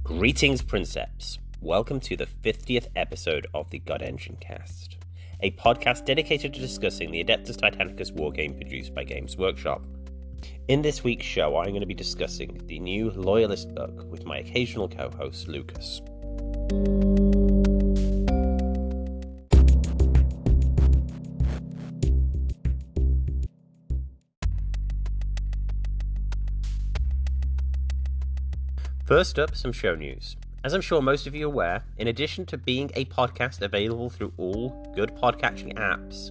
Greetings, Princeps. Welcome to the 50th episode of the God Engine Cast, a podcast dedicated to discussing the Adeptus Titanicus wargame produced by Games Workshop. In this week's show, I'm going to be discussing the new Loyalist book with my occasional co-host, Lucas. First up, some show news. As I'm sure most of you are aware, in addition to being a podcast available through all good podcatching apps,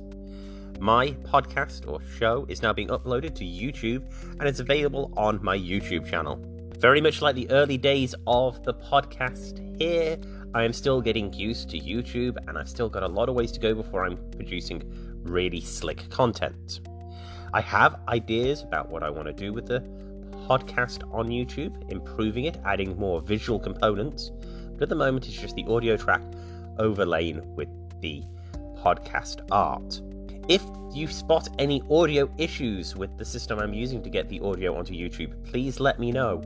my podcast or show is now being uploaded to YouTube and it's available on my YouTube channel. Very much like the early days of the podcast here, I am still getting used to YouTube and I've still got a lot of ways to go before I'm producing really slick content. I have ideas about what I want to do with the podcast on YouTube, improving it, adding more visual components, but at the moment it's just the audio track overlain with the podcast art. If you spot any audio issues with the system I'm using to get the audio onto YouTube, please let me know.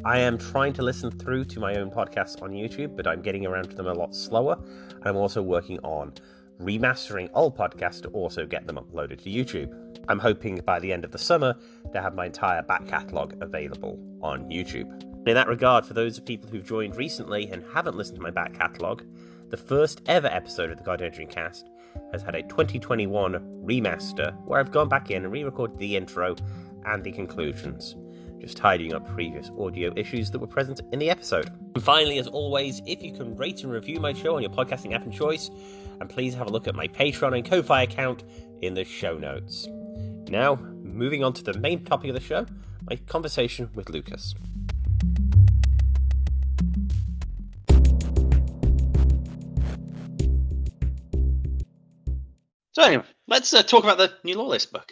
I am trying to listen through to my own podcasts on YouTube, but I'm getting around to them a lot slower, and I'm also working on remastering old podcasts to also get them uploaded to YouTube. I'm hoping by the end of the summer to have my entire back catalogue available on YouTube. In that regard, for those people who've joined recently and haven't listened to my back catalogue, the first ever episode of the God Engine Cast has had a 2021 remaster where I've gone back in and re-recorded the intro and the conclusions, just tidying up previous audio issues that were present in the episode. And finally, as always, if you can rate and review my show on your podcasting app of choice, and please have a look at my Patreon and Ko-Fi account in the show notes. Now, moving on to the main topic of the show, my conversation with Lucas. So anyway, let's talk about the new Loyalist book.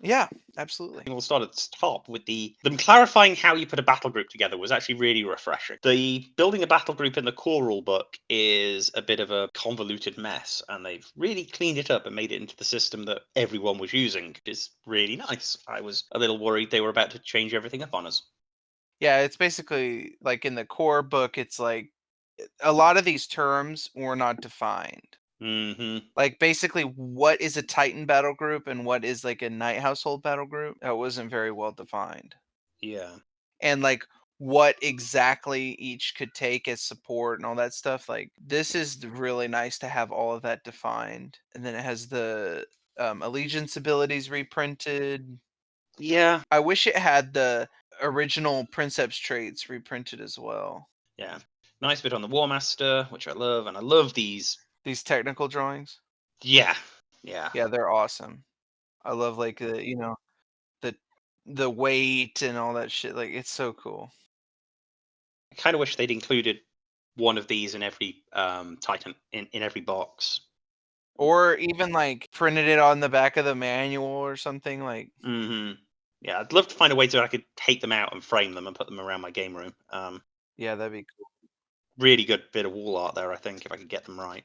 Yeah, absolutely. We'll start at the top with them clarifying how you put a battle group together was actually really refreshing. The building a battle group in the core rule book is a bit of a convoluted mess, and they've really cleaned it up and made it into the system that everyone was using, which is really nice. I was a little worried they were about to change everything up on us. Yeah, it's basically like in the core book, it's like a lot of these terms were not defined. Mm-hmm. Like basically what is a Titan battle group and what is like a Knight household battle group, that wasn't very well defined. Yeah. And like what exactly each could take as support and all that stuff, like this is really nice to have all of that defined. And then it has the allegiance abilities reprinted. Yeah. I wish it had the original Princeps traits reprinted as well. Yeah. Nice bit on the War Master, which I love, and I love these technical drawings. Yeah. Yeah, they're awesome. I love like the weight and all that shit. Like it's so cool. I kind of wish they'd included one of these in every Titan in every box. Or even like printed it on the back of the manual or something like. Mm-hmm. Yeah, I'd love to find a way so I could take them out and frame them and put them around my game room. Yeah, that'd be cool. Really good bit of wall art there, I think, if I could get them right.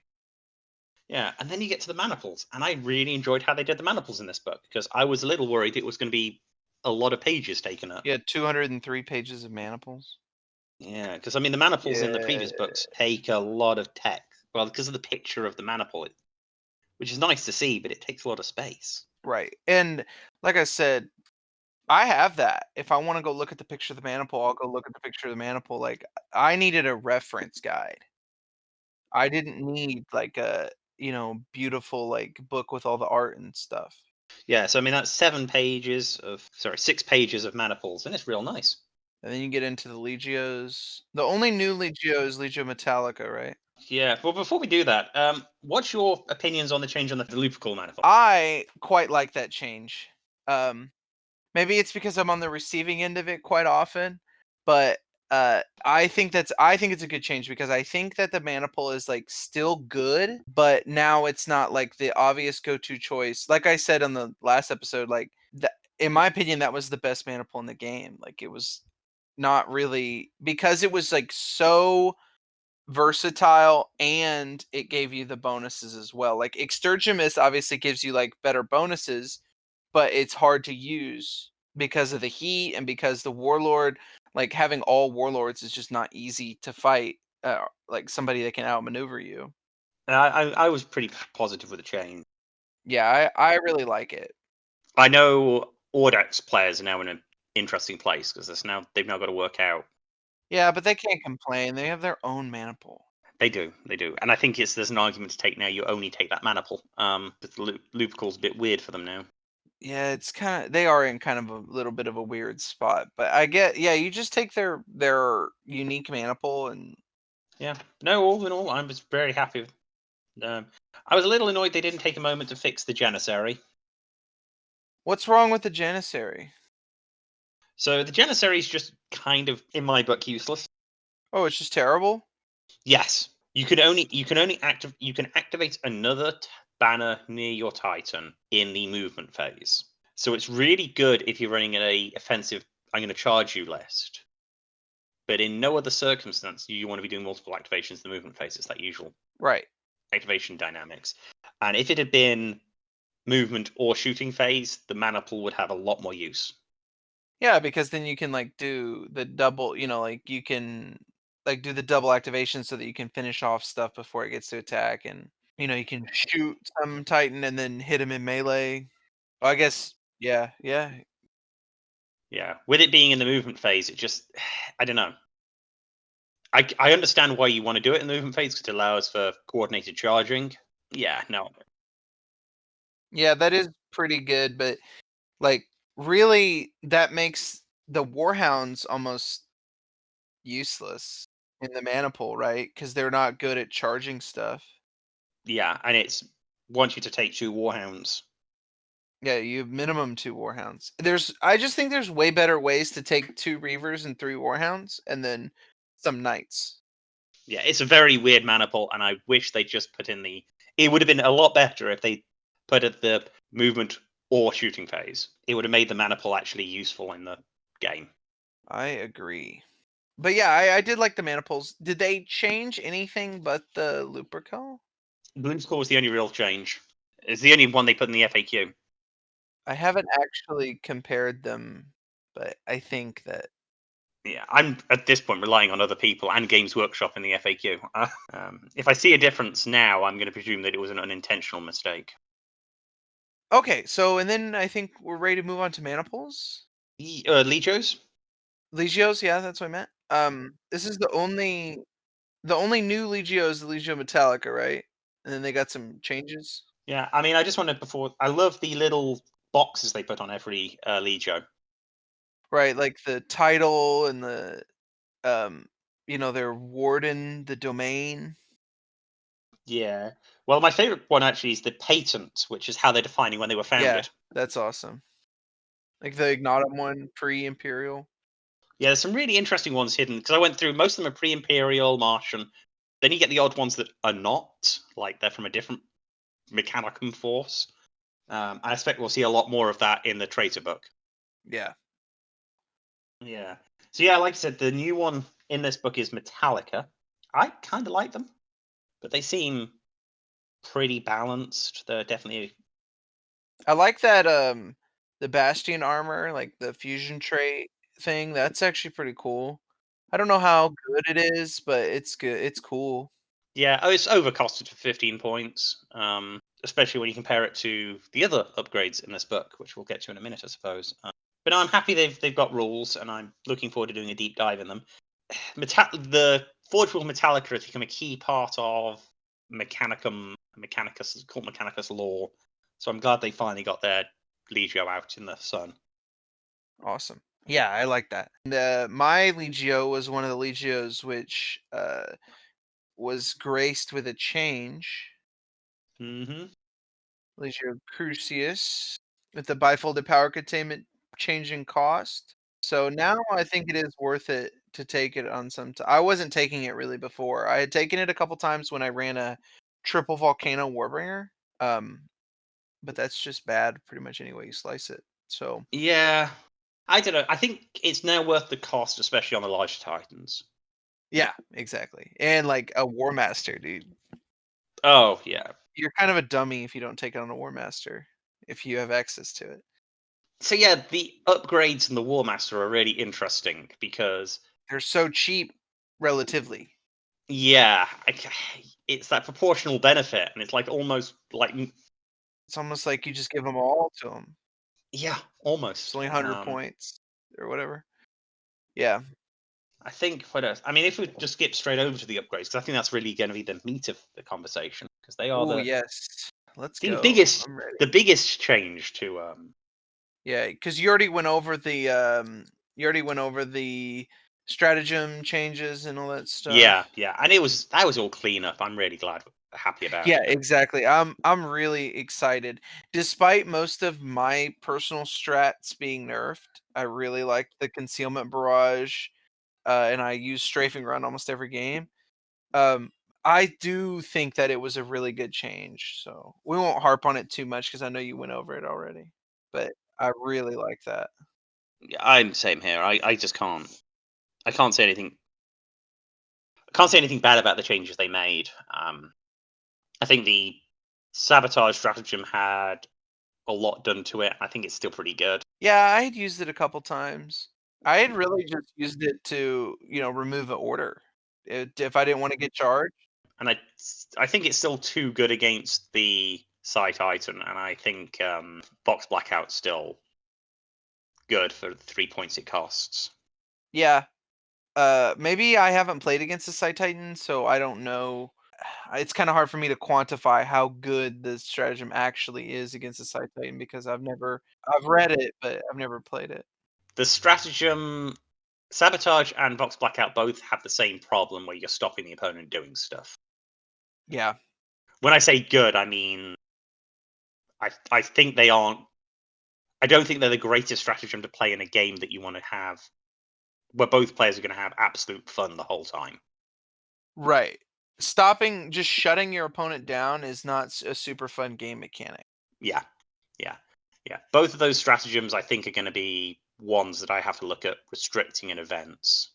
Yeah, and then you get to the maniples, and I really enjoyed how they did the maniples in this book, because I was a little worried it was going to be a lot of pages taken up. Yeah, 203 pages of maniples. Yeah, because I mean, the maniples in the previous books take a lot of text. Well, because of the picture of the maniple, which is nice to see, but it takes a lot of space. Right, and like I said, I have that. If I want to go look at the picture of the maniple, I'll go look at the picture of the maniple. Like I needed a reference guide. I didn't need like a beautiful like book with all the art and stuff. Yeah, so I mean that's 6 pages of maniples, and it's real nice. And then you get into the Legios. The only new Legio is Legio Metallica, right? Yeah. Well, before we do that, what's your opinions on the change on the Lupercal manifold? I quite like that change. Maybe it's because I'm on the receiving end of it quite often, but I think it's a good change because I think that the maniple is like still good, but now it's not like the obvious go-to choice. Like I said on the last episode, like in my opinion, that was the best maniple in the game. Like it was not really, because it was like so versatile and it gave you the bonuses as well. Like Extergimus obviously gives you like better bonuses, but it's hard to use because of the heat and because the Warlord, Like having all warlords is just not easy to fight. Like somebody that can outmaneuver you. And I was pretty positive with the change. Yeah, I really like it. I know Audax players are now in an interesting place because they've now got to work out. Yeah, but they can't complain. They have their own mana pool. They do, and I think there's an argument to take now. You only take that mana pool. But the loop call's a bit weird for them now. Yeah, it's kind of they are in kind of a little bit of a weird spot, but I get you just take their unique mana pool and Yeah, no, all in all, I was very happy. I was a little annoyed they didn't take a moment to fix the Janissary. what's wrong with the Janissary? So the Janissary is just kind of, in my book, useless. Oh, it's just terrible. Yes, you can activate another banner near your Titan in the movement phase. So it's really good if you're running a offensive I'm going to charge you list. But in no other circumstance you want to be doing multiple activations in the movement phase. It's that usual activation dynamics. And if it had been movement or shooting phase, the mana pool would have a lot more use. Yeah, because then you can like do the double, like you can like do the double activation so that you can finish off stuff before it gets to attack, and you can shoot some Titan and then hit him in melee. Oh, I guess yeah. Yeah, with it being in the movement phase, it just I don't know. I understand why you want to do it in the movement phase because it allows for coordinated charging. Yeah, no. Yeah, that is pretty good, but like really that makes the Warhounds almost useless in the mana pool, right? Because they're not good at charging stuff. Yeah, and it's wants you to take 2 Warhounds. Yeah, you have minimum 2 Warhounds. I just think there's way better ways to take 2 Reavers and 3 Warhounds and then some Knights. Yeah, it's a very weird mana pool, and I wish they just put in it would have been a lot better if they put at the movement or shooting phase. It would have made the mana pool actually useful in the game. I agree. But yeah, I did like the mana pools. Did they change anything but the Lupercal? Bloomscore was the only real change. It's the only one they put in the FAQ. I haven't actually compared them, but I think that Yeah, I'm at this point relying on other people and Games Workshop in the FAQ. If I see a difference now, I'm going to presume that it was an unintentional mistake. Okay, so and then I think we're ready to move on to mana pools. Legios? Legios, yeah, that's what I meant. This is the only new Legio is the Legio Metallica, right? And then they got some changes. Yeah, I mean, I just wanted I love the little boxes they put on every Legio. Right, like the title and the their warden, the domain. Yeah. Well, my favorite one actually is the patent, which is how they're defining when they were founded. Yeah, that's awesome. Like the Ignatum one, pre-Imperial. Yeah, there's some really interesting ones hidden because I went through most of them are pre-Imperial, Martian. Then you get the odd ones that are not, like they're from a different Mechanicum force. I expect we'll see a lot more of that in the Traitor book. Yeah. Yeah. So yeah, like I said, the new one in this book is Metallica. I kind of like them, but they seem pretty balanced. They're definitely. I like that the Bastion armor, like the fusion trait thing. That's actually pretty cool. I don't know how good it is, but it's good. It's cool. Yeah, it's overcosted for 15 points, especially when you compare it to the other upgrades in this book, which we'll get to in a minute, I suppose. But no, I'm happy they've got rules, and I'm looking forward to doing a deep dive in them. The Forge World Metallica has become a key part of Mechanicus lore, so I'm glad they finally got their Legio out in the sun. Awesome. Yeah, I like that. And, my Legio was one of the Legios which was graced with a change. Mm-hmm. Legio Crucius with the bifolded power containment change in cost. So now I think it is worth it to take it on some. I wasn't taking it really before. I had taken it a couple times when I ran a triple Volcano Warbringer. But that's just bad pretty much any way you slice it. So yeah, I don't know. I think it's now worth the cost, especially on the larger Titans. Yeah, exactly. And like a War Master, dude. Oh yeah. You're kind of a dummy if you don't take it on a War Master if you have access to it. So yeah, the upgrades in the War Master are really interesting because They're so cheap, relatively. yeah, it's that proportional benefit, and it's like almost like It's almost like you just give them all to them. yeah, It's almost. only 100 points or whatever. Yeah. I think what else? I mean, if we just skip straight over to the upgrades, because I think that's really going to be the meat of the conversation, because they are Oh the yes. Let's the go. biggest I'm ready. the biggest change to Yeah, because you already went over the stratagem changes and all that stuff. yeah, and that was all clean up. I'm really happy about Yeah, it. exactly. I'm really excited. Despite most of my personal strats being nerfed, I really like the concealment barrage, and I use strafing run almost every game. Um, I do think that it was a really good change. So we won't harp on it too much because I know you went over it already. But I really like that. Yeah, I'm same here. I just can't. I can't say anything. I can't say anything bad about the changes they made. I think the sabotage stratagem had a lot done to it. I think it's still pretty good. Yeah, I had used it a couple times. I had really just used it to, remove an order. If I didn't want to get charged. And I think it's still too good against the Psi Titan, and I think Box Blackout's still good for the 3 points it costs. Yeah. Maybe I haven't played against the Side Titan, so I don't know. It's kind of hard for me to quantify how good the stratagem actually is against the Side Titan because I've read it, but I've never played it. The stratagem, Sabotage and Box Blackout both have the same problem where you're stopping the opponent doing stuff. Yeah. When I say good, I mean I think they aren't. I don't think they're the greatest stratagem to play in a game that you want to have, where both players are going to have absolute fun the whole time. Right. Just shutting your opponent down is not a super fun game mechanic. Yeah, yeah, yeah. Both of those stratagems, I think, are going to be ones that I have to look at restricting in events.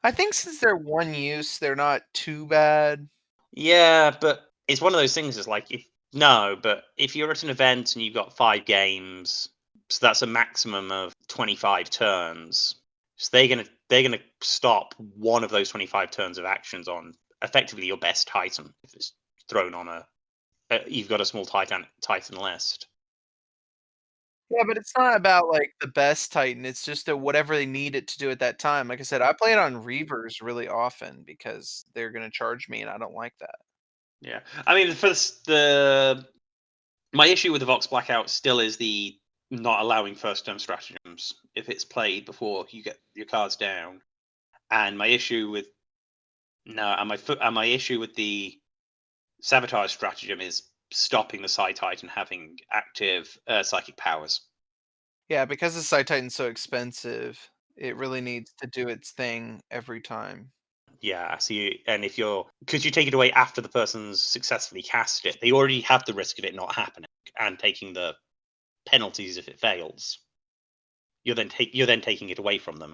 I think since they're one use, they're not too bad. Yeah, but it's one of those things. It's like but if you're at an event and you've got 5 games, so that's a maximum of 25 turns. So they're gonna stop one of those 25 turns of actions on effectively your best Titan if it's thrown on you've got a small Titan list. Yeah, but it's not about like the best Titan. It's just that whatever they need it to do at that time. Like I said, I play it on Reavers really often because they're gonna charge me, and I don't like that. Yeah, I mean for the my issue with the Vox Blackout still is the not allowing first turn stratagems if it's played before you get your cards down, and my issue with my issue with the sabotage stratagem is stopping the Psi Titan having active psychic powers. Yeah, because the Side Titan's so expensive, it really needs to do its thing every time. Yeah, and if because you take it away after the person's successfully cast it, they already have the risk of it not happening and taking the penalties if it fails. You're then taking it away from them.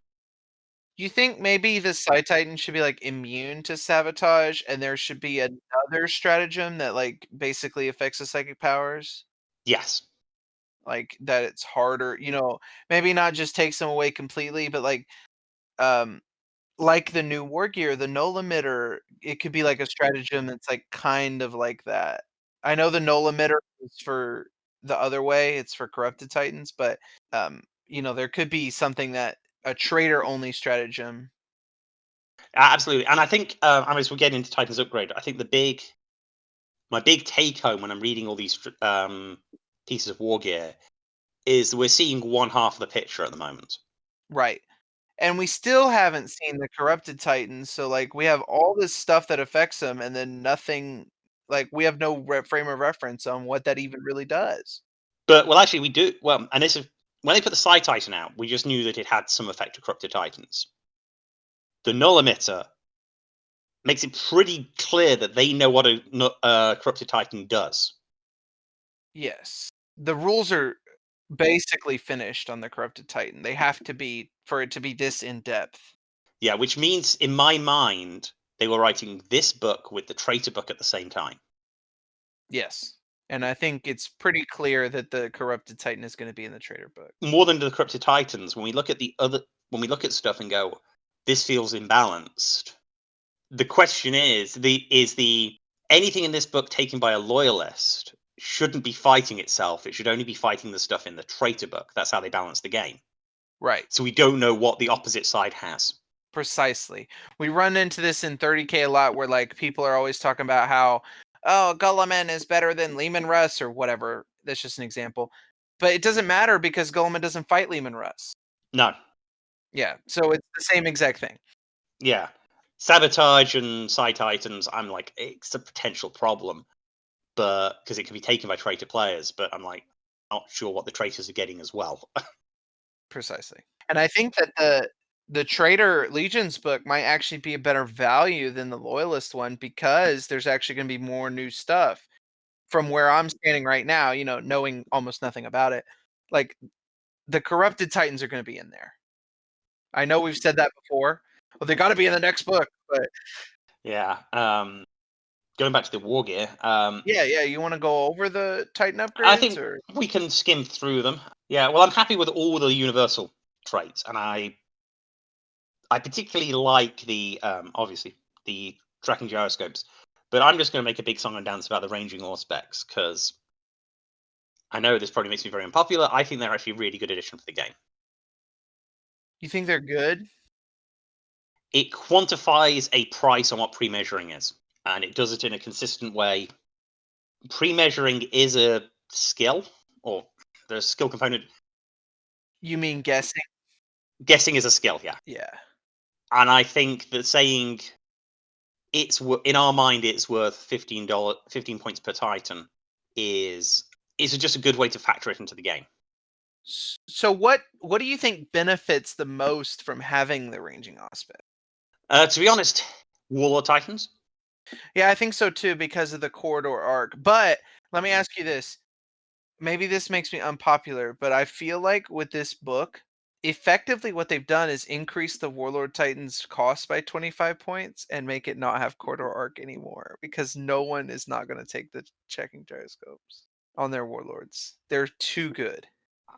You think maybe the Side Titan should be like immune to sabotage, and there should be another stratagem that like basically affects the psychic powers? Yes. Like that it's harder, maybe not just takes them away completely, but um like the new war gear, the null emitter, it could be like a stratagem that's like kind of like that. I know the null emitter is for the other way, it's for corrupted titans, but there could be something that a traitor only stratagem. Absolutely, and I think as we're getting into Titan's upgrade, I think my big take home when I'm reading all these pieces of war gear is we're seeing one half of the picture at the moment. Right. And we still haven't seen the corrupted titans, so like we have all this stuff that affects them, and then nothing. Like we have no frame of reference on what that even really does. But well, actually, we do. Well, and this is when they put the Psi Titan out, we just knew that it had some effect to corrupted titans. The null emitter makes it pretty clear that they know what a corrupted titan does. Yes. The rules are basically finished on the corrupted titan. They have to be for it to be this in depth. Yeah, which means in my mind they were writing this book with the traitor book at the same time. Yes. And I think it's pretty clear that the Corrupted Titan is going to be in the Trader book. More than the Corrupted Titans, when we look at stuff and go, this feels imbalanced. The question is anything in this book taken by a loyalist shouldn't be fighting itself. It should only be fighting the stuff in the Traitor book. That's how they balance the game. Right. So we don't know what the opposite side has. Precisely. We run into this in 30K a lot where like people are always talking about how, oh, Gulliman is better than Leman Russ or whatever. That's just an example. But it doesn't matter because Gulliman doesn't fight Leman Russ. No. Yeah. So it's the same exact thing. Yeah. Sabotage and Side Titans, I'm like, it's a potential problem. But because it can be taken by traitor players, but I'm like, not sure what the traitors are getting as well. Precisely. And I think that the Traitor Legions book might actually be a better value than the Loyalist one because there's actually going to be more new stuff. From where I'm standing right now, knowing almost nothing about it, like the Corrupted Titans are going to be in there. I know we've said that before. Well, they got to be in the next book, but yeah. Going back to the war gear. yeah. You want to go over the Titan upgrades? I think we can skim through them. Yeah. Well, I'm happy with all the universal traits, and I particularly like the obviously the tracking gyroscopes, but I'm just going to make a big song and dance about the ranging Auspex because I know this probably makes me very unpopular. I think they're actually a really good addition for the game. You think they're good? It quantifies a price on what pre-measuring is, and it does it in a consistent way. Pre-measuring is a skill, or there's a skill component. You mean guessing? Guessing is a skill, yeah. Yeah. And I think that saying it's in our mind it's worth $15 points per Titan is just a good way to factor it into the game. So what do you think benefits the most from having the ranging Auspex? To be honest, Warlord Titans. Yeah, I think so too because of the corridor arc. But let me ask you this. Maybe this makes me unpopular, but I feel like with this book, effectively what they've done is increase the Warlord Titans cost by 25 points and make it not have corridor arc anymore because no one is not going to take the checking gyroscopes on their Warlords. They're too good.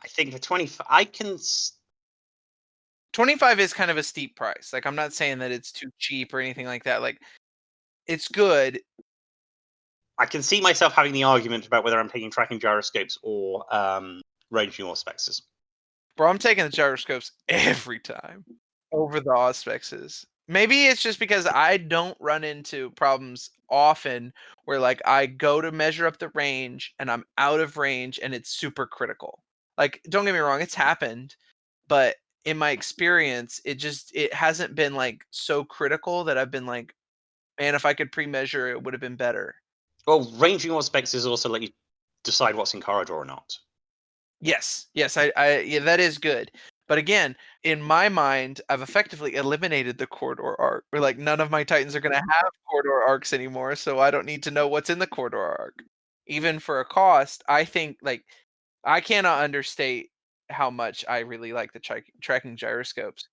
I think for 25, 25 is kind of a steep price. Like, I'm not saying that it's too cheap or anything like that. Like, it's good. I can see myself having the argument about whether I'm taking tracking gyroscopes or ranging Auspexes. Bro, I'm taking the gyroscopes every time over the Auspexes. Maybe it's just because I don't run into problems often where, like, I go to measure up the range and I'm out of range and it's super critical. Like, don't get me wrong, it's happened, but in my experience, it hasn't been, like, so critical that I've been like, man, if I could pre-measure, it would have been better. Well, ranging Auspexes also let you decide what's in corridor or not. Yes, yeah, that is good. But again, in my mind, I've effectively eliminated the corridor arc. Where like none of my Titans are going to have corridor arcs anymore, so I don't need to know what's in the corridor arc. Even for a cost, I think like I cannot understate how much I really like the tracking gyroscopes.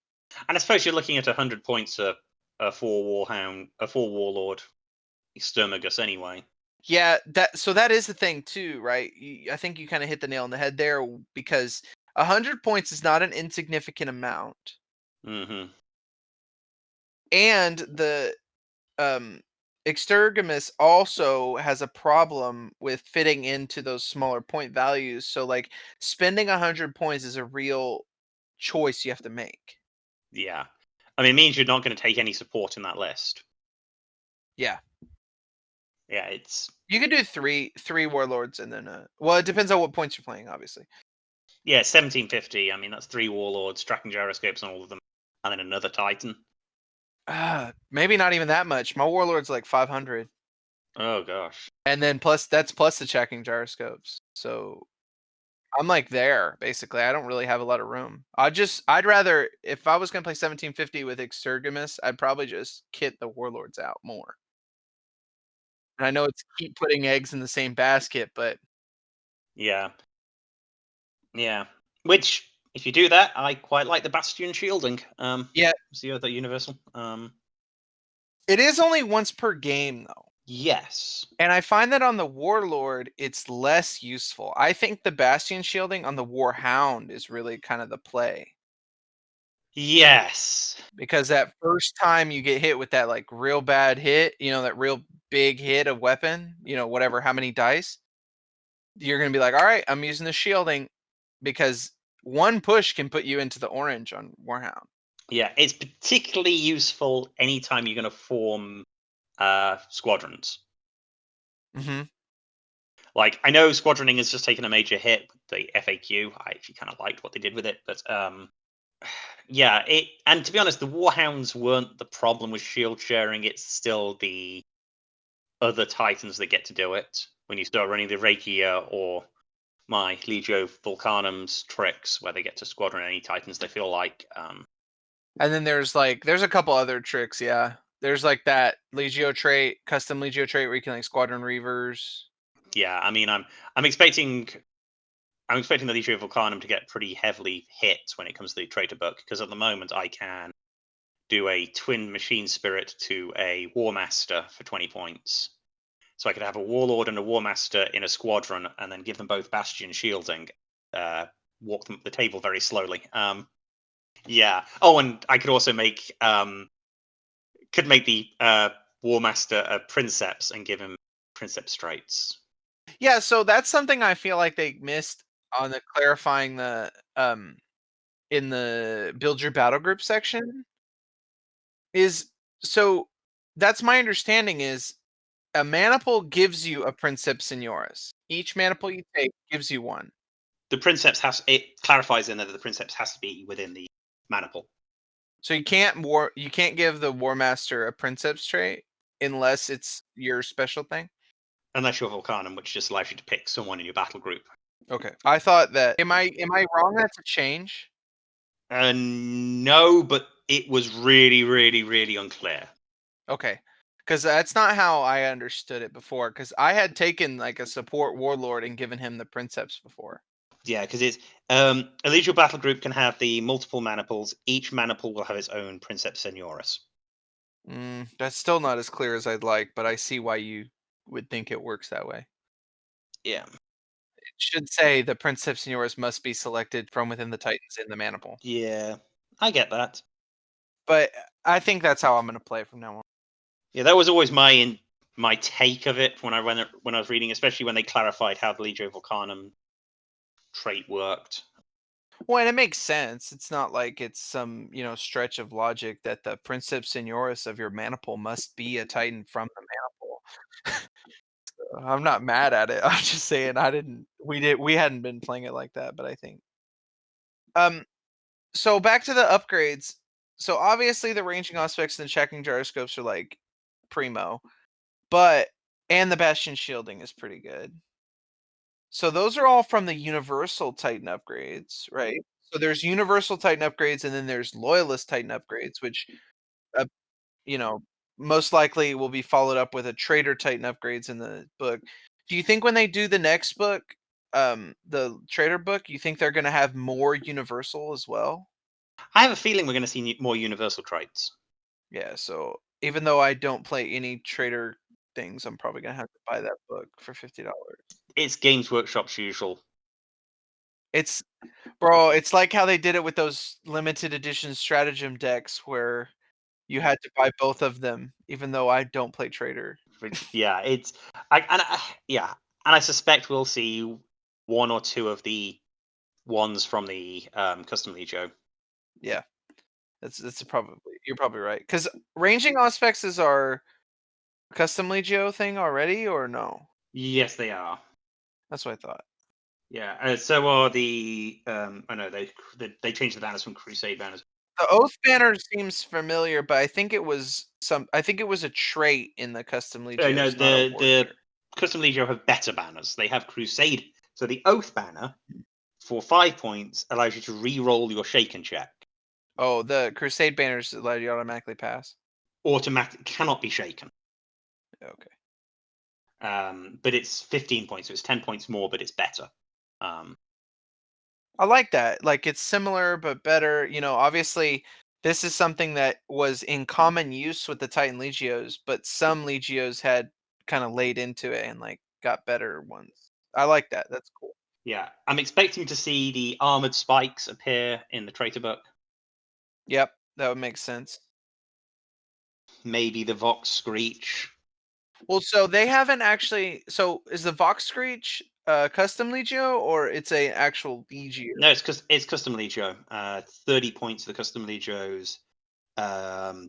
And I suppose you're looking at 100 points a 4 Warlord Sturmagus anyway. Yeah, that is the thing too, right? I think you kind of hit the nail on the head there because 100 points is not an insignificant amount. Mm-hmm. And the Extergimus also has a problem with fitting into those smaller point values. So like spending 100 points is a real choice you have to make. Yeah. I mean, it means you're not going to take any support in that list. Yeah. Yeah, it's... You could do three Warlords and then... well, it depends on what points you're playing, obviously. Yeah, 1750. I mean, that's 3 Warlords, tracking gyroscopes on all of them, and then another Titan. Maybe not even that much. My Warlord's like 500. Oh, gosh. And then that's plus the tracking gyroscopes. So I'm like there, basically. I don't really have a lot of room. I'd rather, if I was going to play 1750 with Extergimus, I'd probably just kit the Warlords out more. And I know it's keep putting eggs in the same basket, but... Yeah. Yeah. Which, if you do that, I quite like the Bastion shielding. Yeah. It's the other universal. It is only once per game, though. Yes. And I find that on the Warlord, it's less useful. I think the Bastion shielding on the Warhound is really kind of the play. Yes. Because that first time you get hit with that like real bad hit, that real big hit of weapon, whatever, how many dice, you're going to be like, all right, I'm using the shielding because one push can put you into the orange on Warhound. Yeah, it's particularly useful anytime you're going to form squadrons. Mm-hmm. Like, I know squadroning has just taken a major hit with the FAQ. I actually kind of liked what they did with it, but yeah, and to be honest, the Warhounds weren't the problem with shield sharing. It's still the other Titans that get to do it when you start running the Rakia or my Legio Vulcanum's tricks, where they get to squadron any Titans they feel like. And then there's a couple other tricks, yeah. There's like that Legio trait, custom Legio trait where you can like Squadron Reavers. Yeah, I mean, I'm expecting the Legio Vulcanum to get pretty heavily hit when it comes to the traitor book, because at the moment I can do a twin machine spirit to a War Master for 20 points. So I could have a Warlord and a War Master in a squadron, and then give them both Bastion shielding, walk them up the table very slowly. Yeah. Oh, and I could also make the War Master a Princeps and give him Princeps traits. Yeah, so that's something I feel like they missed on the clarifying the in the build your battle group section. Is so that's my understanding is a maniple gives you a Princeps Senioris. Each maniple you take gives you one. The Princeps it clarifies in there that the Princeps has to be within the maniple. So you can't give the War Master a Princeps trait unless it's your special thing. Unless you're Vulcanum, which just allows you to pick someone in your battle group. Okay. I thought that am I wrong that's a change? No, but it was really, really, really unclear. Okay. Because that's not how I understood it before. Because I had taken like a support warlord and given him the Princeps before. Yeah, because it's a Legio battle group can have the multiple maniples. Each maniple will have its own Princeps Senioris. That's still not as clear as I'd like, but I see why you would think it works that way. Yeah. It should say the Princeps Senioris must be selected from within the Titans in the maniple. Yeah, I get that. But I think that's how I'm going to play from now on. Yeah, that was always my take of it when I was reading, especially when they clarified how the Legio Vulcanum trait worked. Well, and it makes sense. It's not like it's some, stretch of logic that the Princeps Senioris of your maniple must be a Titan from the maniple. So, I'm not mad at it. I'm just saying we hadn't been playing it like that, but I think. So back to the upgrades. So obviously the ranging aspects and the checking gyroscopes are like primo, and the Bastion shielding is pretty good. So those are all from the Universal Titan upgrades, right? So there's Universal Titan upgrades, and then there's Loyalist Titan upgrades, which, uh, most likely will be followed up with a Traitor Titan upgrades in the book. Do you think when they do the next book, the Traitor book, you think they're going to have more Universal as well? I have a feeling we're going to see more Universal traits. Yeah. So even though I don't play any Traitor things, I'm probably gonna have to buy that book for $50. It's Games Workshop's usual. It's like how they did it with those limited edition stratagem decks where you had to buy both of them, even though I don't play Traitor. Yeah, and I suspect we'll see one or two of the ones from the custom Legio. Yeah, that's probably you're probably right because ranging aspects is our custom Legio thing already, or no? Yes, they are. That's what I thought. Yeah, so are the I know they changed the banners from Crusade banners. The Oath banner seems familiar, but I think it was a trait in the custom Legio. No, the custom Legio have better banners. They have Crusade. So the Oath banner for 5 points allows you to re-roll your shaken check. Oh, the Crusade banners allow you to automatically pass. Automatic cannot be shaken. Okay. But it's 15 points, so it's 10 points more, but it's better. I like that. Like it's similar but better. Obviously this is something that was in common use with the Titan Legios, but some Legios had kind of laid into it and like got better ones. I like that. That's cool. Yeah, I'm expecting to see the armored spikes appear in the traitor book. Yep, that would make sense. Maybe the Vox Screech. Well, so they haven't actually. So is the Vox Screech custom Legio or it's a actual Legio? No, it's custom Legio. 30 points for the custom Legios.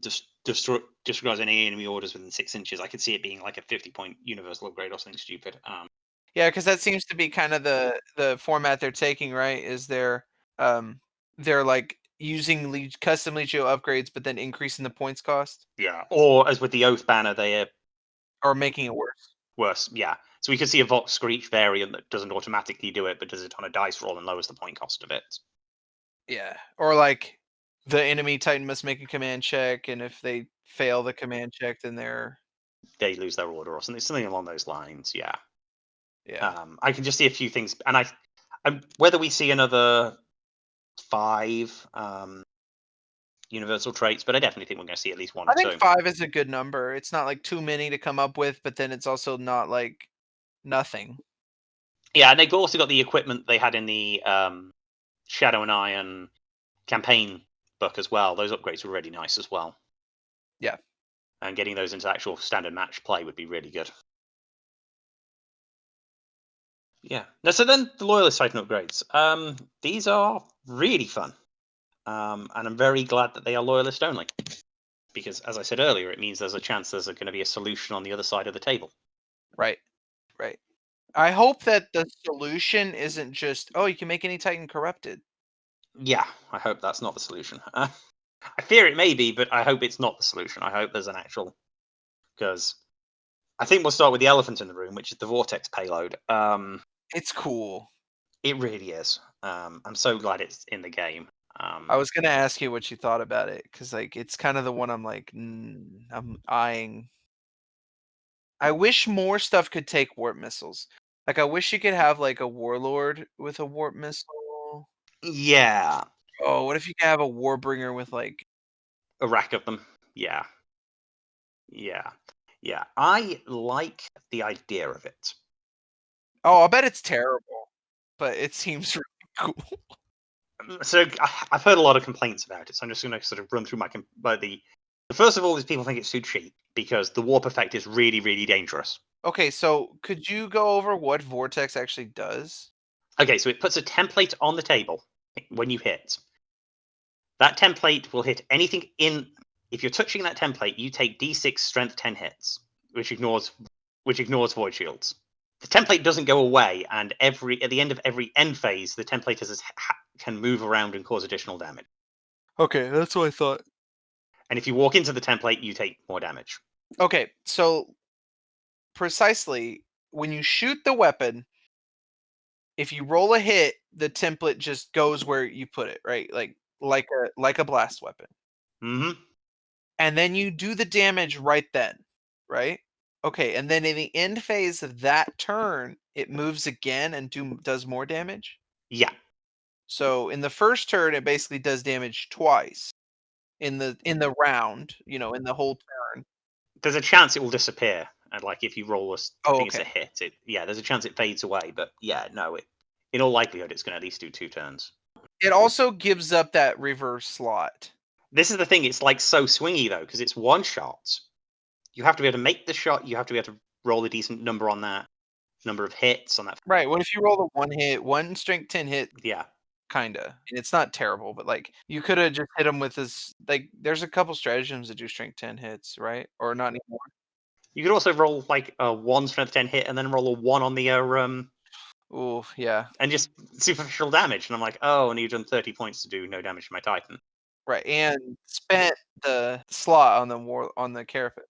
Just disregards any enemy orders within 6 inches. I could see it being like a 50-point universal upgrade or something stupid. Yeah, because that seems to be kind of the format they're taking, right? Is they're like using custom Legio upgrades, but then increasing the points cost Yeah, or as with the Oath banner, they are or making it worse. worse. Yeah, so we could see a Vox Screech variant that doesn't automatically do it, but does it on a dice roll and lowers the point cost of it. Yeah, or like the enemy Titan must make a command check, and if they fail the command check, then They lose their order or something along those lines. Yeah. yeah. I can just see a few things, and whether we see another 5 universal traits, but I definitely think we're going to see at least 1 I or think 2. 5 is a good number. It's not like too many to come up with, but then it's also not like nothing. Yeah, and they've also got the equipment they had in the Shadow and Iron campaign book as well. Those upgrades were really nice as well. Yeah. And getting those into actual standard match play would be really good. Yeah. Now, so then the Loyalist Titan upgrades. These are really fun. And I'm very glad that they are Loyalist only. Because, as I said earlier, it means there's a chance there's going to be a solution on the other side of the table. Right. Right. I hope that the solution isn't just, oh, you can make any Titan corrupted. Yeah, I hope that's not the solution. I fear it may be, but I hope it's not the solution. I hope there's an actual... Because I think we'll start with the elephant in the room, which is the Vortex payload. It's cool. It really is. I'm so glad it's in the game. I was gonna ask you what you thought about it, because like it's kind of the one I'm like, I'm eyeing. I wish more stuff could take warp missiles. Like I wish you could have like a warlord with a warp missile. Yeah, Oh, what if you could have a warbringer with like a rack of them. Yeah. Yeah. Yeah. I like the idea of it. Oh, I bet it's terrible, but it seems really cool. So I've heard a lot of complaints about it, so I'm just going to sort of run through the first of all is people think it's too cheap because the warp effect is really, really dangerous. Okay, so could you go over what Vortex actually does? Okay, so it puts a template on the table when you hit. That template will hit anything in. If you're touching that template, you take D6 strength 10 hits, which ignores void shields. The template doesn't go away, and at the end of every end phase, the template can move around and cause additional damage. Okay, that's what I thought. And if you walk into the template, you take more damage. Okay, so precisely when you shoot the weapon, if you roll a hit, the template just goes where you put it, right? Like a blast weapon. Mm-hmm. And then you do the damage right then, right? Okay, and then in the end phase of that turn, it moves again and does more damage. Yeah. So in the first turn, it basically does damage twice in the round, in the whole turn. There's a chance it will disappear, and like if you roll it's a hit, there's a chance it fades away. But yeah, no, in all likelihood, it's going to at least do 2 turns. It also gives up that reverse slot. This is the thing; it's like so swingy though, because it's one shot. You have to be able to make the shot. You have to be able to roll a decent number on that number of hits on that. Right. What if you roll a one strength 10 hit? Yeah. Kinda. And it's not terrible, but like you could have just hit him with this. Like, there's a couple stratagems that do strength 10 hits, right? Or not anymore. You could also roll like a 1 strength 10 hit and then roll a 1 on the Ooh, yeah. and just superficial damage. And I'm like, oh, and you've done 30 points to do no damage to my Titan. Right, and spent the slot on the Carapace.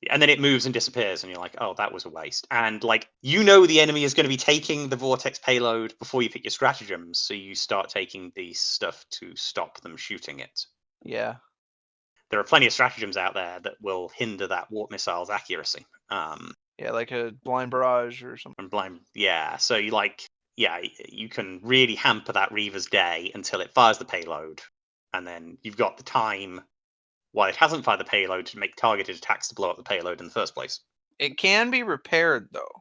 And then it moves and disappears, and you're like, oh, that was a waste. And like, the enemy is going to be taking the Vortex payload before you pick your stratagems, so you start taking the stuff to stop them shooting it. Yeah. There are plenty of stratagems out there that will hinder that warp missile's accuracy. Yeah, like a blind barrage or something. So you can really hamper that Reaver's day until it fires the payload, and then you've got the time while it hasn't fired the payload to make targeted attacks to blow up the payload in the first place. It can be repaired though.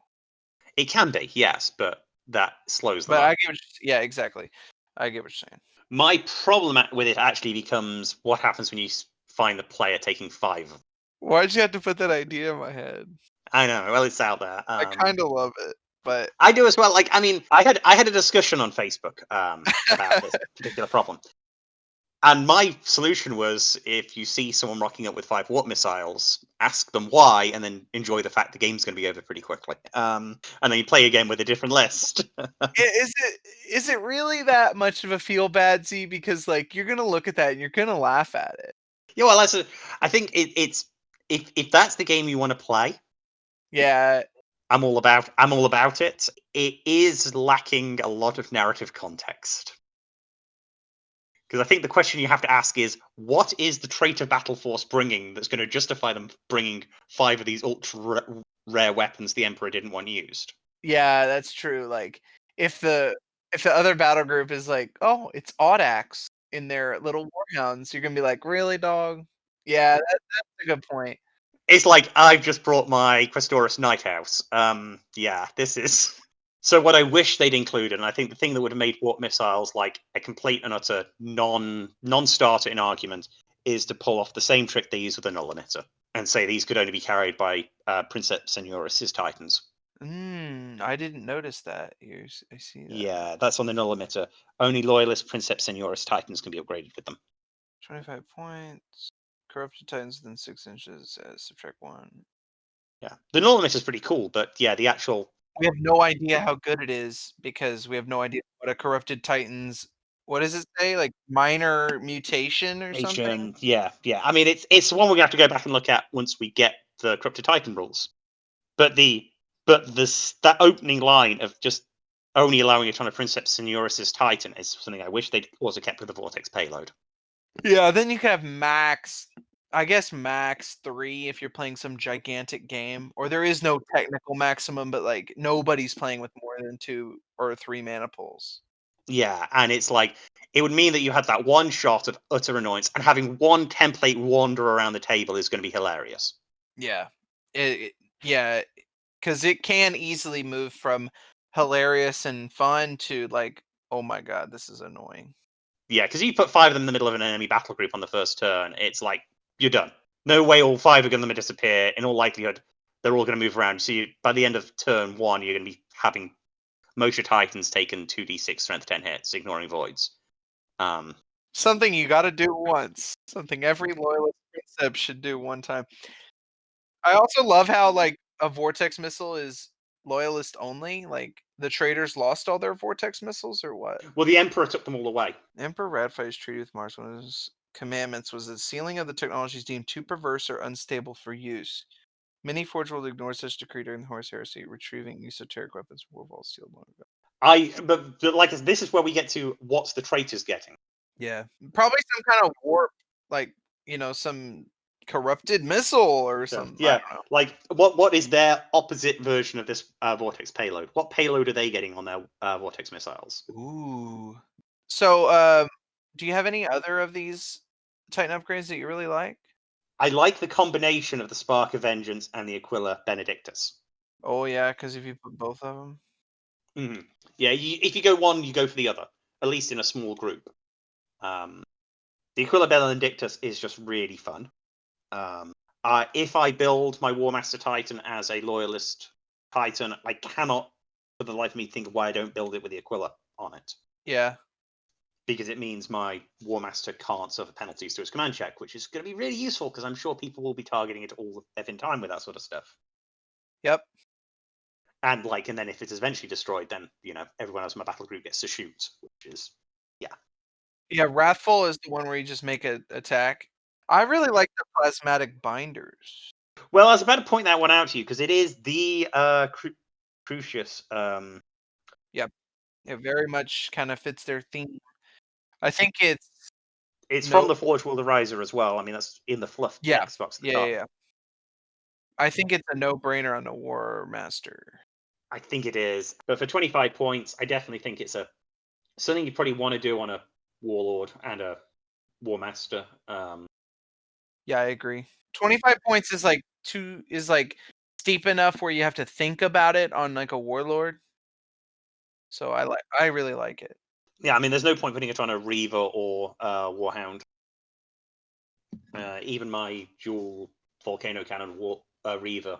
It can be, yes, but that slows them But up. I get yeah, exactly. I get what you're saying. My problem with it actually becomes what happens when you find the player taking 5. Why'd you have to put that idea in my head? I know. Well, it's out there. I kind of love it, but I do as well. Like, I mean, I had a discussion on Facebook about this particular problem, and my solution was if you see someone rocking up with 5 warp missiles, ask them why, and then enjoy the fact the game's going to be over pretty quickly. And then you play again with a different list. is it really that much of a feel bad, Z? Because like you're gonna look at that and you're gonna laugh at it. Yeah, well, I think it's if that's the game you want to play, Yeah, I'm all about it. It is lacking a lot of narrative context. Because I think the question you have to ask is, what is the trait of Battle Force bringing that's going to justify them bringing 5 of these ultra rare weapons the Emperor didn't want used? yeah, that's true. Like if the other battle group is like, oh, it's Audax in their little warhounds, you're gonna be like, really, dog? Yeah, that's a good point. It's like, I've just brought my Questoris Night House. Yeah, this is... So what I wish they'd included, and I think the thing that would have made warp missiles like a complete and utter non-starter in argument, is to pull off the same trick they use with the null emitter and say these could only be carried by Princeps Senioris' Titans. I didn't notice that. I see that. Yeah, that's on the null emitter. Only loyalist Princeps Senioris Titans can be upgraded with them. 25 points. Corrupted Titans within 6 inches. Subtract 1. Yeah, the null emitter is pretty cool, but yeah, the actual... We have no idea how good it is because we have no idea what a Corrupted Titans. What does it say? Like minor mutation or something? Yeah. I mean, it's the one we're gonna have to go back and look at once we get the Corrupted Titan rules. But that opening line of just only allowing it on a Princeps Senioris' Titan is something I wish they'd also kept with the Vortex payload. Yeah, then you could have max 3 if you're playing some gigantic game, or there is no technical maximum, but like nobody's playing with more than 2 or 3 mana pools. Yeah, and it's like, it would mean that you had that one shot of utter annoyance, and having one template wander around the table is going to be hilarious. Yeah, yeah, because it can easily move from hilarious and fun to like, oh my god, this is annoying. Yeah, because you put 5 of them in the middle of an enemy battle group on the first turn, it's like, you're done. No way all 5 are going to disappear. In all likelihood, they're all going to move around. So by the end of turn 1, you're going to be having Mosha Titans taken 2d6 strength 10 hits, ignoring voids. Something you got to do once. Something every loyalist Princeps should do one time. I also love how like a vortex missile is loyalist only. Like the traders lost all their vortex missiles, or what? Well, the Emperor took them all away. Emperor ratified his treaty with Mars. One of his commandments was that the ceiling of the technology is deemed too perverse or unstable for use. Many Forge will ignore such decree during the Horus Heresy, retrieving esoteric weapons from Warvault's sealed long ago. But like, this is where we get to what's the traitors getting. Yeah, probably some kind of warp, like some corrupted missile or something. Yeah, I don't know. like what is their opposite version of this vortex payload? What payload are they getting on their vortex missiles? Ooh. So, do you have any other of these Titan upgrades that you really like? I like the combination of the Spark of Vengeance and the Aquila Benedictus. Oh yeah, because if you put both of them. Mm-hmm. Yeah, if you go one, you go for the other, at least in a small group. The Aquila Benedictus is just really fun. If I build my War Master Titan as a Loyalist Titan, I cannot, for the life of me, think of why I don't build it with the Aquila on it. Yeah. Because it means my War Master can't suffer penalties to its command check, which is going to be really useful because I'm sure people will be targeting it all the effing time with that sort of stuff. Yep. And then if it is eventually destroyed, then everyone else in my battle group gets to shoot, which is Yeah, Wrathful is the one where you just make an attack. I really like the plasmatic binders. Well, I was about to point that one out to you because it is the Crucius. Yep. It very much kind of fits their theme. I think it's from the Forge World Riser as well. I mean, that's in the fluff text box. Yeah. I think it's a no-brainer on the War Master. I think it is, but for 25 points, I definitely think it's something you probably want to do on a Warlord and a War Master. Yeah, I agree. 25 points is like steep enough where you have to think about it on like a warlord. So I really like it. Yeah, I mean, there's no point putting it on a Reaver or Warhound. Even my dual Volcano Cannon Reaver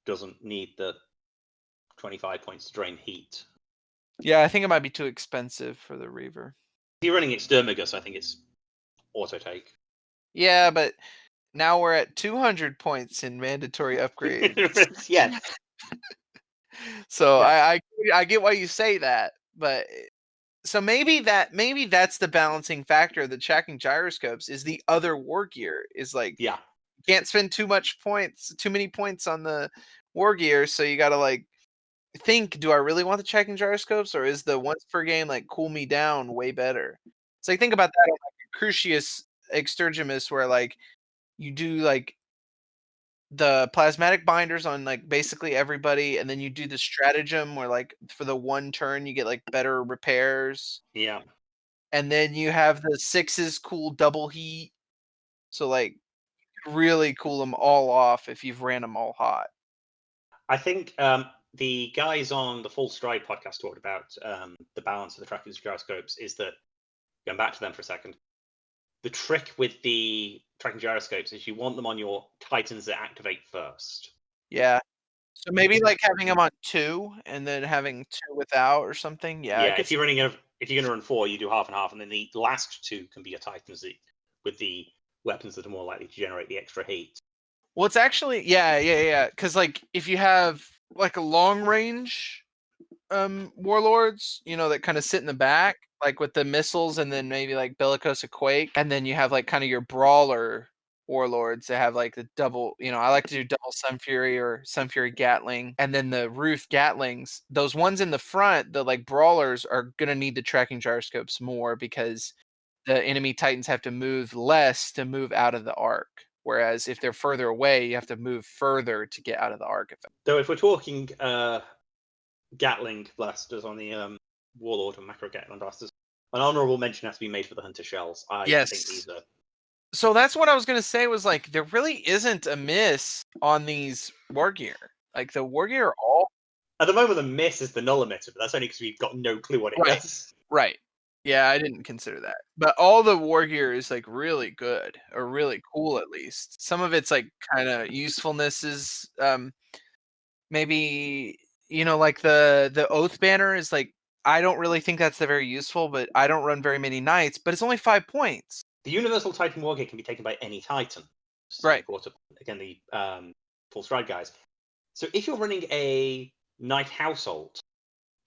doesn't need the 25 points to drain heat. Yeah, I think it might be too expensive for the Reaver. If you're running Exterminus, I think it's auto take. Yeah, but now we're at 200 points in mandatory upgrades. Yeah. So Yeah. I get why you say that, but so maybe that's the balancing factor of the tracking gyroscopes is the other war gear is like Yeah. you can't spend too many points on the war gear, so you gotta like think, do I really want the tracking gyroscopes or is the once per game like cool me down way better? So like think about that on like Crucius Extergimus where like you do like the plasmatic binders on like basically everybody, and then you do the stratagem where like for the one turn you get like better repairs, Yeah. and then you have the sixes cool double heat. So like really cool them all off if you've ran them all hot. I think the guys on the Full Stride podcast talked about the balance of the tracking gyroscopes is that, going back to them for a second, the trick with the tracking gyroscopes is you want them on your Titans that activate first. Yeah. So maybe like having them on 2 and then having 2 without or something. Yeah. Yeah, if you're going to run 4, you do half and half, and then the last 2 can be your Titans with the weapons that are more likely to generate the extra heat. Well, it's actually yeah. Because like if you have like a long range warlords, you know, that kind of sit in the back, like with the missiles, and then maybe like Bellicosa Quake, and then you have like kind of your brawler warlords that have like the double, you know, I like to do double Sun Fury or Sun Fury Gatling, and then the Ruth Gatlings. Those ones in the front, the like brawlers, are gonna need the tracking gyroscopes more because the enemy Titans have to move less to move out of the arc. Whereas if they're further away, you have to move further to get out of the arc. Though if we're talking Gatling blasters on the Warlord and Macro Gatling blasters, an honorable mention has to be made for the Hunter Shells. I think these are. So that's what I was gonna say. Was like there really isn't a miss on these war gear. Like the war gear are all At the moment, the miss is the null emitter, but that's only because we've got no clue what it does. right. Yeah, I didn't consider that. But all the war gear is like really good or really cool at least. Some of it's like kind of usefulness is maybe, you know, like the Oath Banner is like I don't really think that's very useful, but I don't run very many knights, but it's only 5 points. The Universal Titan Wargear can be taken by any Titan. So right. Brought up again the Full Stride guys. So if you're running a Knight Household,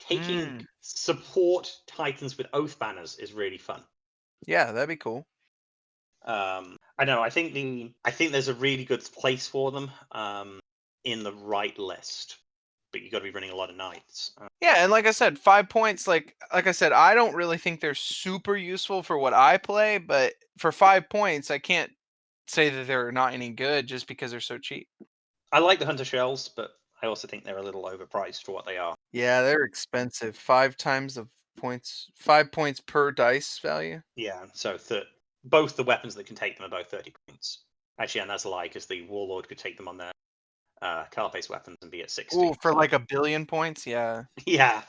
taking support Titans with Oath Banners is really fun. Yeah, that'd be cool. I know. I think there's a really good place for them in the right list, but you got to be running a lot of knights. Yeah, and like I said, 5 points. Like I said, I don't really think they're super useful for what I play, but for 5 points, I can't say that they're not any good just because they're so cheap. I like the Hunter Shells, but I also think they're a little overpriced for what they are. Yeah, they're expensive. 5 times the points, 5 points per dice value. Yeah, so both the weapons that can take them are both 30 points. Actually, and that's a lie, because the Warlord could take them on their card-based weapons and be at 60. Ooh, for like 1 billion points, yeah. Yeah.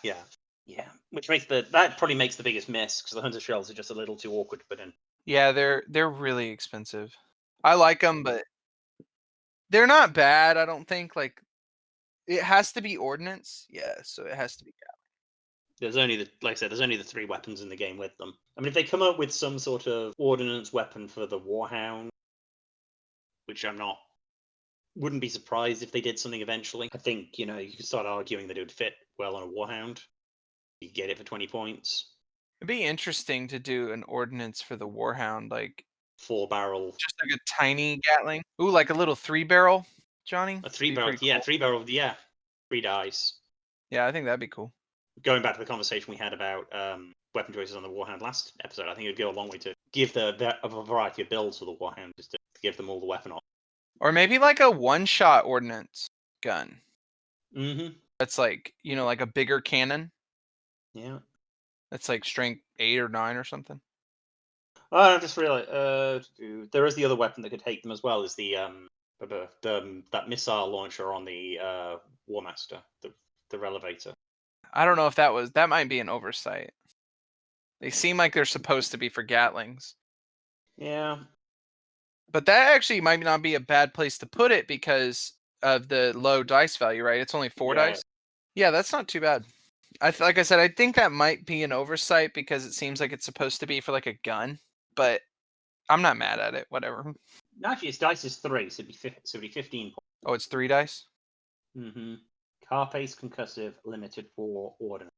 Which makes that probably makes the biggest miss, because the Hunter Shells are just a little too awkward to put in. Yeah, they're really expensive. I like them, but they're not bad. I don't think like it has to be ordnance. Yeah, so it has to be. There's only there's only the 3 weapons in the game with them. I mean, if they come up with some sort of ordnance weapon for the Warhound, which wouldn't be surprised if they did something eventually. I think, you could start arguing that it would fit well on a Warhound. You get it for 20 points. It'd be interesting to do an ordnance for the Warhound, like 4-barrel. Just like a tiny Gatling. Ooh, like a little 3-barrel, Johnny. A 3-barrel, yeah, cool. 3-barrel, yeah. 3 dice. Yeah, I think that'd be cool. Going back to the conversation we had about weapon choices on the Warhound last episode, I think it would go a long way to give a variety of builds for the Warhound, just to give them all the weapon options. Or maybe like a one-shot ordnance gun. Mm-hmm. That's like, like a bigger cannon. Yeah. That's like strength 8 or 9 or something. Oh, I just realized there is the other weapon that could take them as well, is the But that missile launcher on the War Master, the Relevator. I don't know if that might be an oversight. They seem like they're supposed to be for Gatlings. Yeah. But that actually might not be a bad place to put it because of the low dice value, right? It's only 4 dice. Yeah, that's not too bad. Like I said, I think that might be an oversight because it seems like it's supposed to be for like a gun, but I'm not mad at it. Whatever. No, actually, its dice is 3, so it'd be 15 points. Oh, it's 3 dice? Mm-hmm. Car-pace, concussive, limited for ordnance.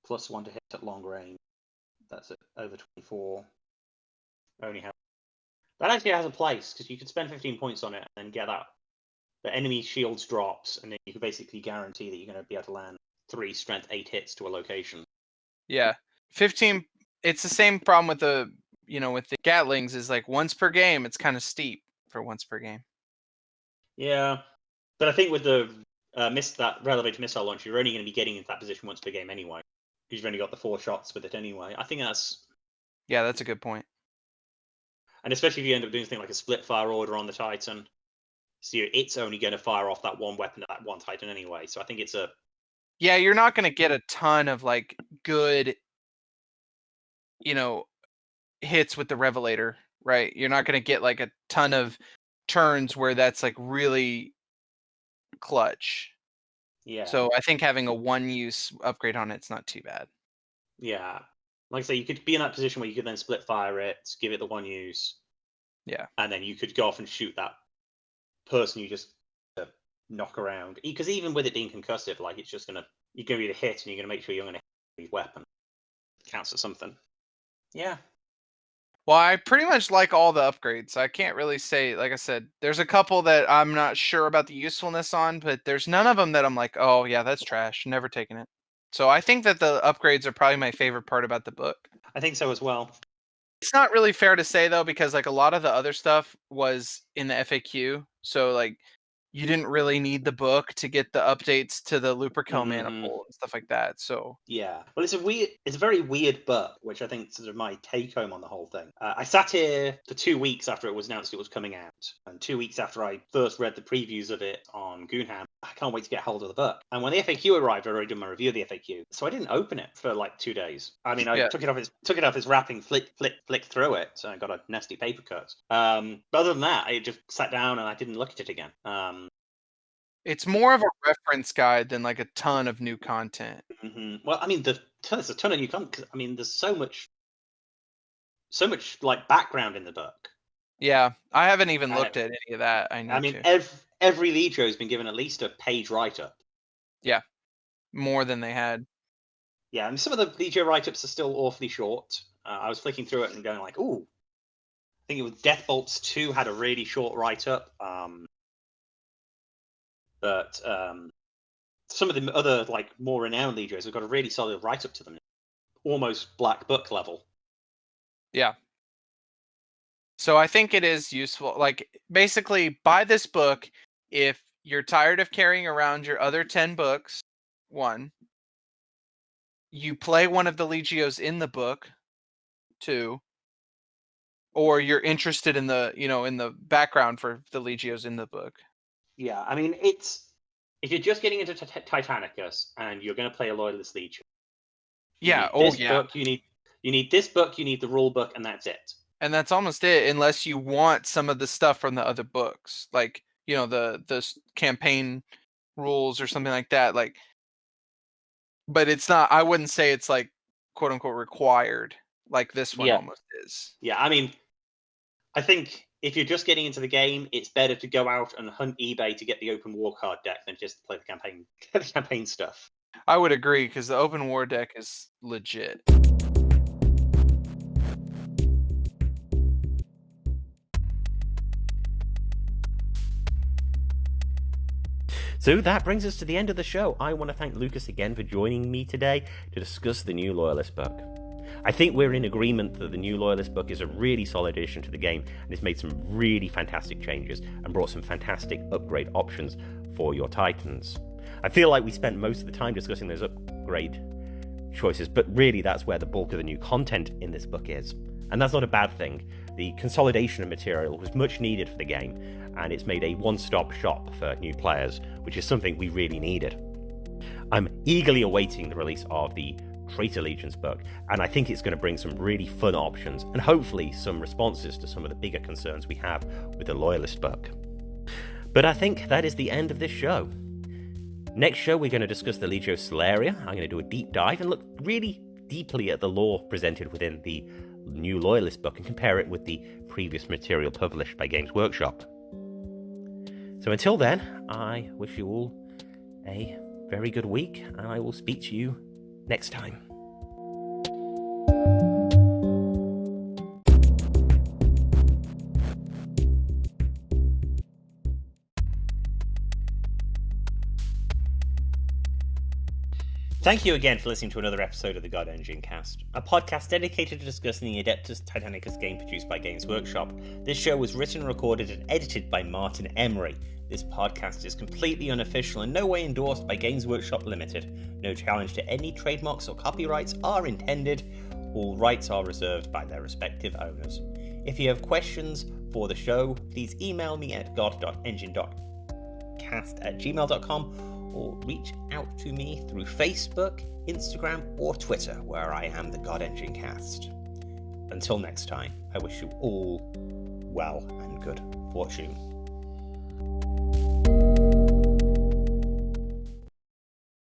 +1 to hit at long range. That's it, over 24. Only have... That actually has a place, because you could spend 15 points on it and then get that. The enemy shields drops, and then you can basically guarantee that you're going to be able to land 3 strength 8 hits to a location. Yeah. 15... It's the same problem with the Gatlings is like once per game, it's kind of steep for once per game. Yeah. But I think with the that Relevator missile launcher, you're only going to be getting into that position once per game anyway. Because you've only got the 4 shots with it anyway. I think that's... Yeah, that's a good point. And especially if you end up doing something like a split fire order on the Titan. So it's only going to fire off that one weapon at that one Titan anyway. So I think it's a... Yeah, you're not going to get a ton of like good, hits with the Revelator, right? You're not going to get like a ton of turns where that's like really clutch. Yeah. So I think having a 1-use upgrade on it's not too bad. Yeah. Like I say, you could be in that position where you could then split fire it, give it the 1-use. Yeah. And then you could go off and shoot that person you just knock around. Because even with it being concussive, like you're going to be the hit and you're going to make sure you're going to hit his weapon. Counts as something. Yeah. Well, I pretty much like all the upgrades. I can't really say, like I said, there's a couple that I'm not sure about the usefulness on, but there's none of them that I'm like, oh yeah, that's trash. Never taken it. So I think that the upgrades are probably my favorite part about the book. I think so as well. It's not really fair to say though, because like a lot of the other stuff was in the FAQ. So like you didn't really need the book to get the updates to the Lupercal manifold and stuff like that. So yeah, well, it's a very weird book, which I think is sort of my take home on the whole thing. I sat here for 2 weeks after it was announced it was coming out, and 2 weeks after I first read the previews of it on Goonham. I can't wait to get hold of the book. And when the FAQ arrived, I'd already done my review of the FAQ, so I didn't open it for like 2 days. I mean, I took it off its wrapping, flick through it, so I got a nasty paper cut. But other than that, I just sat down and I didn't look at it again. It's more of a reference guide than like a ton of new content. Mm-hmm. Well, I mean, there's a ton of new content. I mean, there's so much like background in the book. Yeah, I haven't even looked at any of that. I mean, every Legio has been given at least a page write-up. Yeah, more than they had. Yeah, and some of the Legio write-ups are still awfully short. I was flicking through it and going like, ooh. I think it was Death Bolts 2 had a really short write-up. But some of the other like more renowned Legios have got a really solid write-up to them. Almost black book level. Yeah. So I think it is useful. Like, basically, buy this book if you're tired of carrying around your other 10 books, 1. You play one of the Legios in the book, 2. Or you're interested in the, in the background for the Legios in the book. Yeah, I mean, if you're just getting into Titanicus and you're going to play a Loyalist Legion. Book, you need this book, you need the rule book, and that's it. And that's almost it, unless you want some of the stuff from the other books, like the campaign rules or something like that. Like, but it's not. I wouldn't say it's like quote unquote required, like this one almost is. Yeah, I mean, I think if you're just getting into the game, it's better to go out and hunt eBay to get the open war card deck than just play the campaign stuff. I would agree, because the open war deck is legit. So that brings us to the end of the show. I want to thank Lucas again for joining me today to discuss the new Loyalist book. I think we're in agreement that the new Loyalist book is a really solid addition to the game, and it's made some really fantastic changes and brought some fantastic upgrade options for your Titans. I feel like we spent most of the time discussing those upgrade choices, but really that's where the bulk of the new content in this book is. And that's not a bad thing. The consolidation of material was much needed for the game, and it's made a one-stop shop for new players, which is something we really needed. I'm eagerly awaiting the release of the Traitor Legions book, and I think it's going to bring some really fun options and hopefully some responses to some of the bigger concerns we have with the Loyalist book. But I think that is the end of this show. Next show we're going to discuss the Legio Salaria. I'm going to do a deep dive and look really deeply at the lore presented within the new Loyalist book and compare it with the previous material published by Games Workshop. So until then, I wish you all a very good week, and I will speak to you next time. Thank you again for listening to another episode of the God Engine Cast, a podcast dedicated to discussing the Adeptus Titanicus game produced by Games Workshop. This show was written, recorded, and edited by Martin Emery. This podcast is completely unofficial and no way endorsed by Games Workshop Limited. No challenge to any trademarks or copyrights are intended. All rights are reserved by their respective owners. If you have questions for the show, please email me at god.engine.cast@gmail.com or reach out to me through Facebook, Instagram, or Twitter, where I am the God Engine Cast. Until next time, I wish you all well and good fortune.